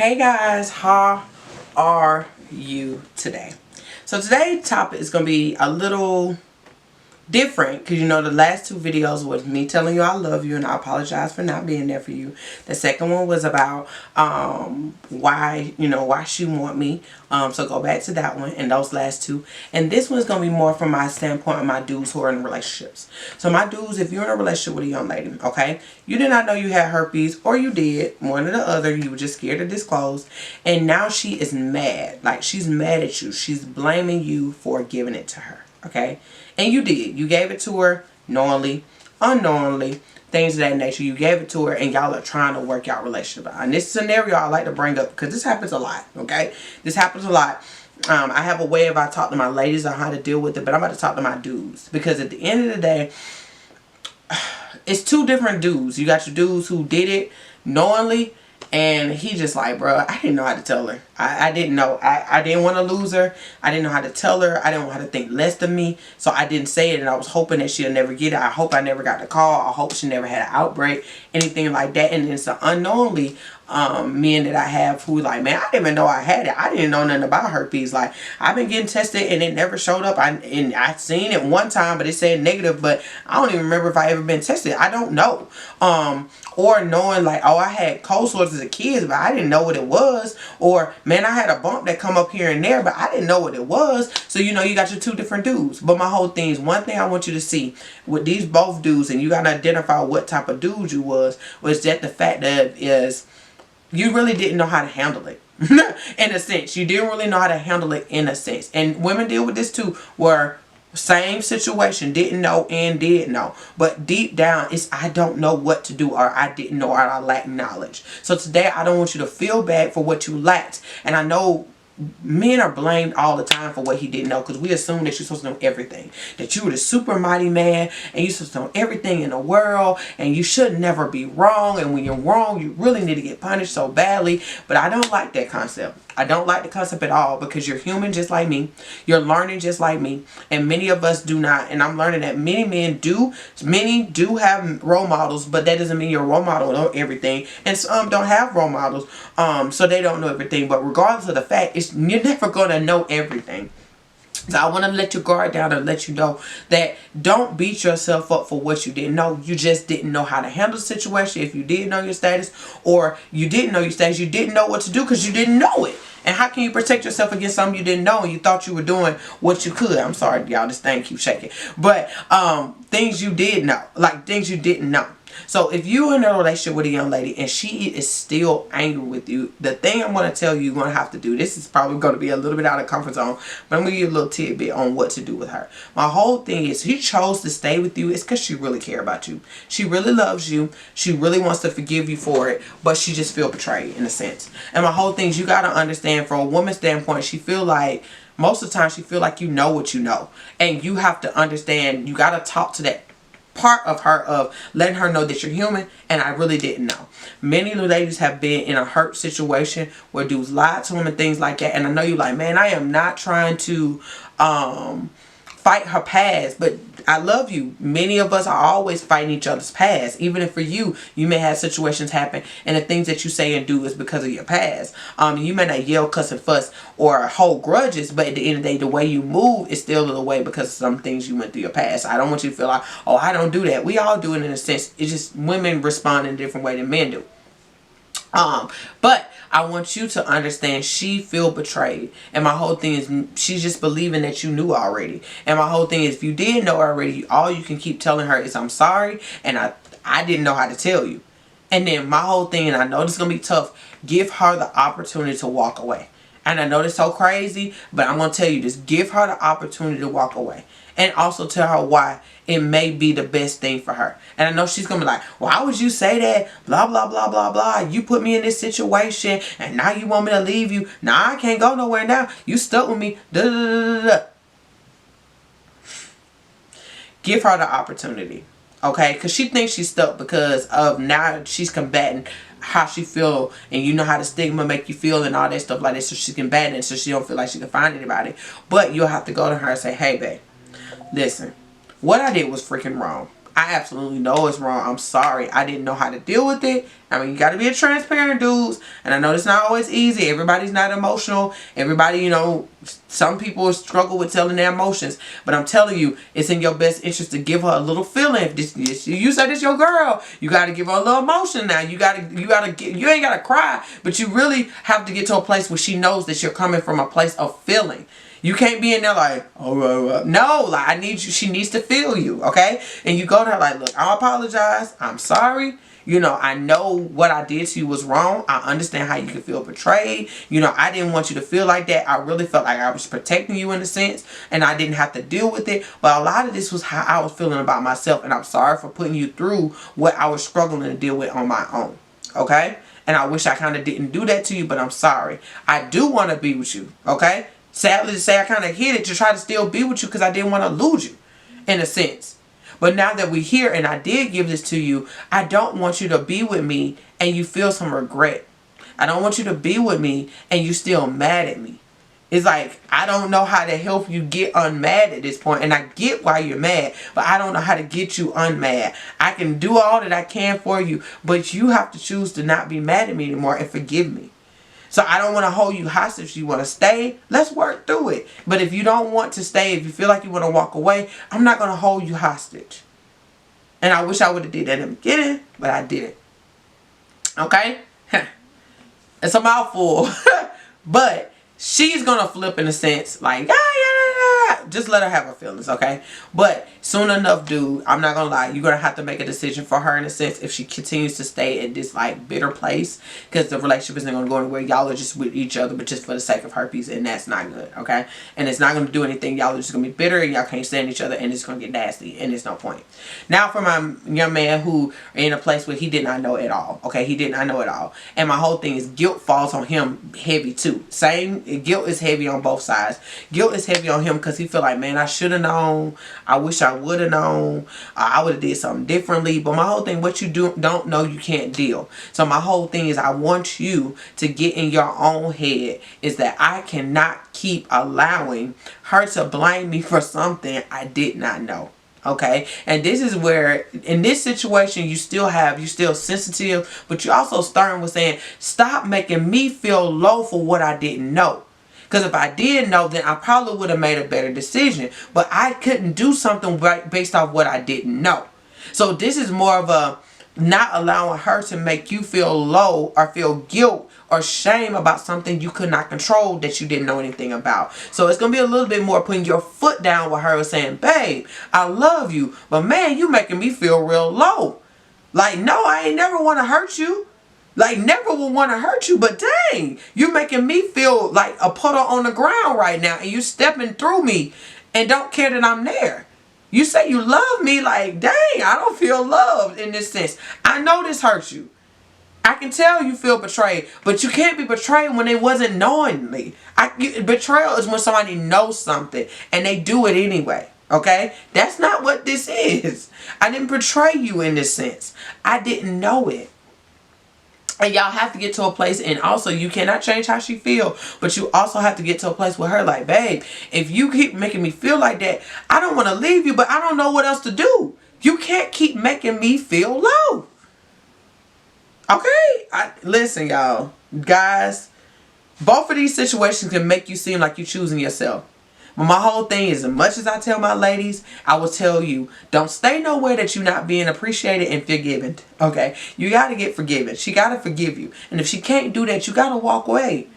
Hey guys, how are you today? So today's topic is going to be a little different because you know the last two videos was me telling you I love you and I apologize for not being there for you. The second one was about why she want me, so go back to that one and those last two. And this one's gonna be more from my standpoint of my dudes who are in relationships. So my dudes, if you're in a relationship with a young lady, okay, you did not know you had herpes, or you did, one or the other, you were just scared to disclose, and now she is mad. Like, she's mad at you. She's blaming you for giving it to her. Okay, and you did. You gave it to her knowingly, unknowingly, things of that nature. You gave it to her, and y'all are trying to work out relationship. And this scenario I like to bring up because this happens a lot. Okay, this happens a lot. I have a way of I talk to my ladies on how to deal with it, but I'm about to talk to my dudes because at the end of the day, it's two different dudes. You got your dudes who did it knowingly. And he just like, bro, I didn't know how to tell her. I didn't know. I didn't want to lose her. I didn't know how to tell her. I didn't want her to think less of me. So I didn't say it. And I was hoping that she'll never get it. I hope I never got the call. I hope she never had an outbreak. Anything like that. And it's the unknowingly men that I have who like, man, I didn't even know I had it. I didn't know nothing about herpes. Like, I've been getting tested and it never showed up. I seen it one time, but it said negative. But I don't even remember if I ever been tested. I don't know. Or knowing like, oh, I had cold sores as a kid, but I didn't know what it was. Or, man, I had a bump that come up here and there, but I didn't know what it was. So, you know, you got your two different dudes. But my whole thing is, one thing I want you to see with these both dudes, and you got to identify what type of dude you was that the fact that is you really didn't know how to handle it. In a sense. You didn't really know how to handle it in a sense. And women deal with this too, where same situation, didn't know and did know, but deep down it's I don't know what to do, or I didn't know, or I lack knowledge. So today I don't want you to feel bad for what you lacked. And I know men are blamed all the time for what he didn't know, because we assume that you're supposed to know everything, that you were the super mighty man and you're supposed to know everything in the world and you should never be wrong, and when you're wrong you really need to get punished so badly. But I don't like that concept. I don't like the concept at all, because you're human just like me. You're learning just like me. And many of us do not. And I'm learning that many men do. Many do have role models, but that doesn't mean your role model know everything. And some don't have role models, so they don't know everything. But regardless of the fact, you're never going to know everything. So I want to let your guard down and let you know that don't beat yourself up for what you didn't know. You just didn't know how to handle the situation. If you did know your status, or you didn't know your status, you didn't know what to do because you didn't know it. And how can you protect yourself against something you didn't know and you thought you were doing what you could? I'm sorry, y'all, this thing keeps shaking. But things you did know, like things you didn't know. So if you're in a relationship with a young lady and she is still angry with you, the thing I'm going to tell you you're going to have to do, this is probably going to be a little bit out of comfort zone, but I'm going to give you a little tidbit on what to do with her. My whole thing is, she chose to stay with you, it's because she really cares about you. She really loves you. She really wants to forgive you for it, but she just feels betrayed in a sense. And my whole thing is, you got to understand, from a woman's standpoint, she feel like, most of the time she feel like you know what you know. And you have to understand, you got to talk to that part of her, of letting her know that you're human and I really didn't know. Many ladies have been in a hurt situation where dudes lied to them and things like that, and I know you're like, man, I am not trying to fight her past, but I love you. Many of us are always fighting each other's past. Even if for you, you may have situations happen and the things that you say and do is because of your past. You may not yell, cuss, and fuss or hold grudges, but at the end of the day, the way you move is still the way because of some things you went through your past. I don't want you to feel like, oh, I don't do that. We all do it in a sense. It's just women respond in a different way than men do. But I want you to understand, she feel betrayed, and my whole thing is she's just believing that you knew already. And my whole thing is, if you did know already, all you can keep telling her is, I'm sorry, and I didn't know how to tell you. And then my whole thing, and I know this is gonna be tough, give her the opportunity to walk away. And I know this is so crazy, but I'm gonna tell you this, give her the opportunity to walk away. And also tell her why it may be the best thing for her. And I know she's going to be like, why would you say that? Blah, blah, blah, blah, blah. You put me in this situation and now you want me to leave you. Nah, I can't go nowhere now. You stuck with me. Da, da, da, da, da. Give her the opportunity. Okay? Because she thinks she's stuck because of now she's combating how she feel, and you know how the stigma make you feel and all that stuff like that, so she's combating it so she don't feel like she can find anybody. But you'll have to go to her and say, hey, babe, listen, what I did was freaking wrong. I absolutely know it's wrong. I'm sorry. I didn't know how to deal with it. I mean, you got to be a transparent, dudes. And I know it's not always easy. Everybody's not emotional. Everybody, you know, some people struggle with telling their emotions. But I'm telling you, it's in your best interest to give her a little feeling. If this, you said it's your girl, you got to give her a little emotion now. You ain't got to cry, but you really have to get to a place where she knows that you're coming from a place of feeling. You can't be in there like, oh, no, like, I need you. She needs to feel you, okay? And you go to her like, look, I apologize. I'm sorry. You know, I know what I did to you was wrong. I understand how you can feel betrayed. You know, I didn't want you to feel like that. I really felt like I was protecting you in a sense, and I didn't have to deal with it. But a lot of this was how I was feeling about myself, and I'm sorry for putting you through what I was struggling to deal with on my own, okay? And I wish I kind of didn't do that to you, but I'm sorry. I do want to be with you, okay? Sadly to say, I kind of hid it to try to still be with you because I didn't want to lose you, in a sense. But now that we're here and I did give this to you, I don't want you to be with me and you feel some regret. I don't want you to be with me and you still mad at me. It's like, I don't know how to help you get unmad at this point. And I get why you're mad, but I don't know how to get you unmad. I can do all that I can for you, but you have to choose to not be mad at me anymore and forgive me. So I don't want to hold you hostage. If you want to stay, let's work through it. But if you don't want to stay, if you feel like you want to walk away, I'm not going to hold you hostage. And I wish I would have did that in the beginning, but I didn't. Okay? It's a mouthful. But she's going to flip in a sense like, just let her have her feelings, okay? But soon enough, dude, I'm not gonna lie, you're gonna have to make a decision for her in a sense if she continues to stay at this like bitter place, because the relationship isn't gonna go anywhere. Y'all are just with each other, but just for the sake of herpes, and that's not good, okay? And it's not gonna do anything. Y'all are just gonna be bitter, and y'all can't stand each other, and it's gonna get nasty, and there's no point. Now for my young man who in a place where he did not know at all, okay? He did not know at all, and my whole thing is guilt falls on him heavy too. Same, guilt is heavy on both sides. Guilt is heavy on him because he feel like, man, I should have known. I wish I would have known. I would have did something differently. But my whole thing, what you don't know, you can't deal. So my whole thing is I want you to get in your own head is that I cannot keep allowing her to blame me for something I did not know. Okay, and this is where in this situation you still sensitive, but you're also stern with saying, stop making me feel low for what I didn't know. Because if I did know, then I probably would have made a better decision. But I couldn't do something right based off what I didn't know. So this is more of a not allowing her to make you feel low or feel guilt or shame about something you could not control that you didn't know anything about. So it's going to be a little bit more putting your foot down with her saying, babe, I love you, but man, you making me feel real low. Like, no, I ain't never want to hurt you. Like, never will want to hurt you, but dang, you're making me feel like a puddle on the ground right now, and you stepping through me and don't care that I'm there. You say you love me, like, dang, I don't feel loved in this sense. I know this hurts you. I can tell you feel betrayed, but you can't be betrayed when it wasn't knowingly. Betrayal is when somebody knows something and they do it anyway. Okay? That's not what this is. I didn't betray you in this sense. I didn't know it. And y'all have to get to a place, and also you cannot change how she feel, but you also have to get to a place with her like, babe, if you keep making me feel like that, I don't want to leave you, but I don't know what else to do. You can't keep making me feel low. Okay? Listen, y'all. Guys, both of these situations can make you seem like you're choosing yourself. But my whole thing is, as much as I tell my ladies, I will tell you, don't stay nowhere that you're not being appreciated and forgiven. Okay? You got to get forgiven. She got to forgive you. And if she can't do that, you got to walk away.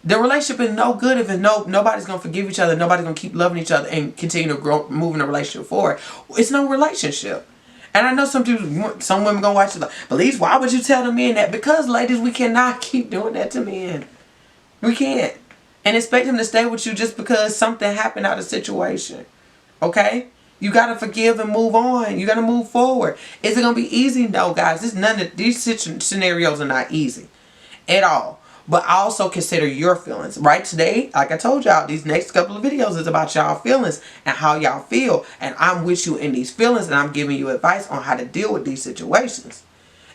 The relationship is no good if nobody's going to forgive each other. Nobody's going to keep loving each other and continue to grow, moving the relationship forward. It's no relationship. And I know some women going to watch it like, Belize, why would you tell the men that? Because, ladies, we cannot keep doing that to men. We can't. And expect him to stay with you just because something happened out of the situation. Okay? You got to forgive and move on. You got to move forward. Is it going to be easy? No, guys. These scenarios are not easy at all. But I also consider your feelings. Right today, like I told y'all, these next couple of videos is about y'all feelings and how y'all feel. And I'm with you in these feelings, and I'm giving you advice on how to deal with these situations.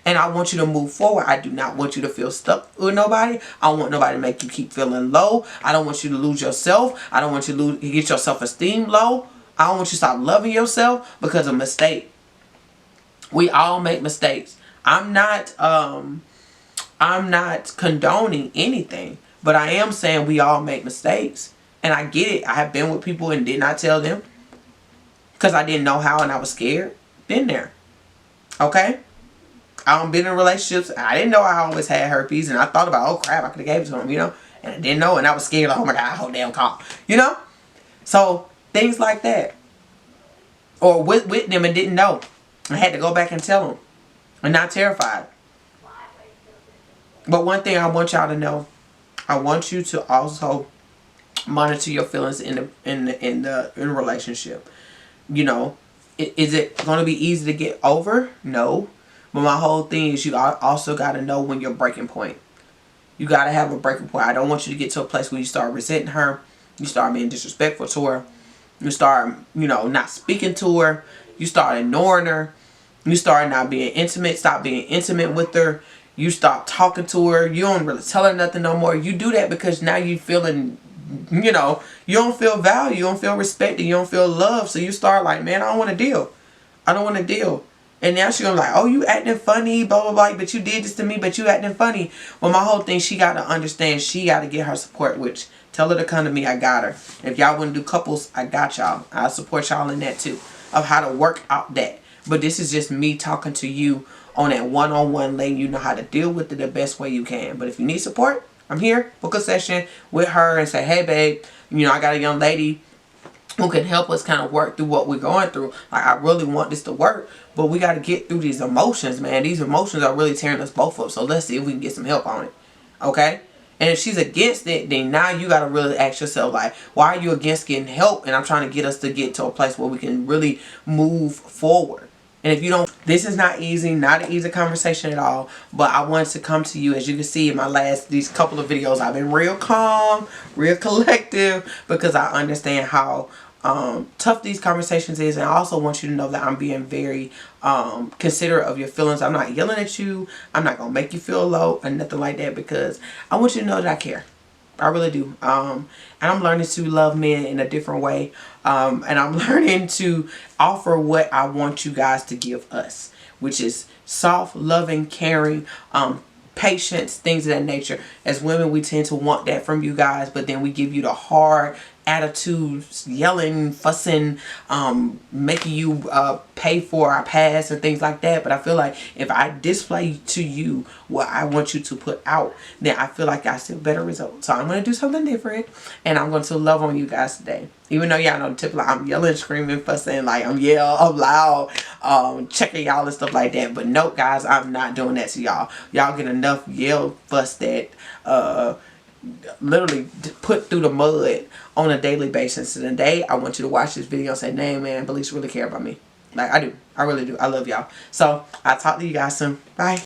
And I want you to move forward. I do not want you to feel stuck with nobody. I don't want nobody to make you keep feeling low. I don't want you to lose yourself. I don't want you to get your self-esteem low. I don't want you to stop loving yourself because of a mistake. We all make mistakes. I'm not condoning anything, but I am saying we all make mistakes. And I get it. I have been with people and did not tell them because I didn't know how and I was scared. Been there. Okay? I've been in relationships. I didn't know I always had herpes, and I thought about, oh crap, I could have gave it to him, you know? And I didn't know, and I was scared, like, oh my God, I hope they don't call. You know? So, things like that. Or with them and didn't know. I had to go back and tell them. I'm not terrified. But one thing I want y'all to know, I want you to also monitor your feelings in a relationship. You know, is it going to be easy to get over? No. But my whole thing is you also got to know when your breaking point. You got to have a breaking point. I don't want you to get to a place where you start resenting her. You start being disrespectful to her. You start, you know, not speaking to her. You start ignoring her. You start not being intimate. Stop being intimate with her. You stop talking to her. You don't really tell her nothing no more. You do that because now you feeling, you know, you don't feel value. You don't feel respected. You don't feel love. So you start like, man, I don't want to deal. I don't want to deal. And now she's gonna be like, oh, you acting funny, blah, blah, blah. But you did this to me, but you acting funny. Well, my whole thing, she got to understand. She got to get her support, which tell her to come to me. I got her. If y'all want to do couples, I got y'all. I support y'all in that too, of how to work out that. But this is just me talking to you on that one-on-one, letting you know how to deal with it the best way you can. But if you need support, I'm here. Book a session with her and say, hey, babe, you know, I got a young lady who can help us kind of work through what we're going through. Like, I really want this to work, but we got to get through these emotions, man. These emotions are really tearing us both up. So let's see if we can get some help on it. Okay? And if she's against it, then now you got to really ask yourself, like, why are you against getting help? And I'm trying to get us to get to a place where we can really move forward. And if you don't, this is not easy, not an easy conversation at all. But I wanted to come to you, as you can see in these couple of videos, I've been real calm, real collective, because I understand how tough these conversations is. And I also want you to know that I'm being very considerate of your feelings. I'm not yelling at you. I'm not going to make you feel low or nothing like that, because I want you to know that I care. I really do. And I'm learning to love men in a different way. And I'm learning to offer what I want you guys to give us, which is soft, loving, caring, patience, things of that nature. As women, we tend to want that from you guys, but then we give you the hard attitudes, yelling, fussing, making you pay for our past and things like that. But I feel like if I display to you what I want you to put out, then I feel like I see better results. So I'm going to do something different, and I'm going to love on you guys today. Even though y'all know typically I'm yelling, screaming, fussing, like I'm loud, checking y'all and stuff like that. But no, guys, I'm not doing that to y'all. Y'all get enough yell, fuss that literally put through the mud on a daily basis. And today I want you to watch this video and say, dang, man, Belize really care about me. Like I do. I really do. I love y'all. So I'll talk to you guys soon. Bye.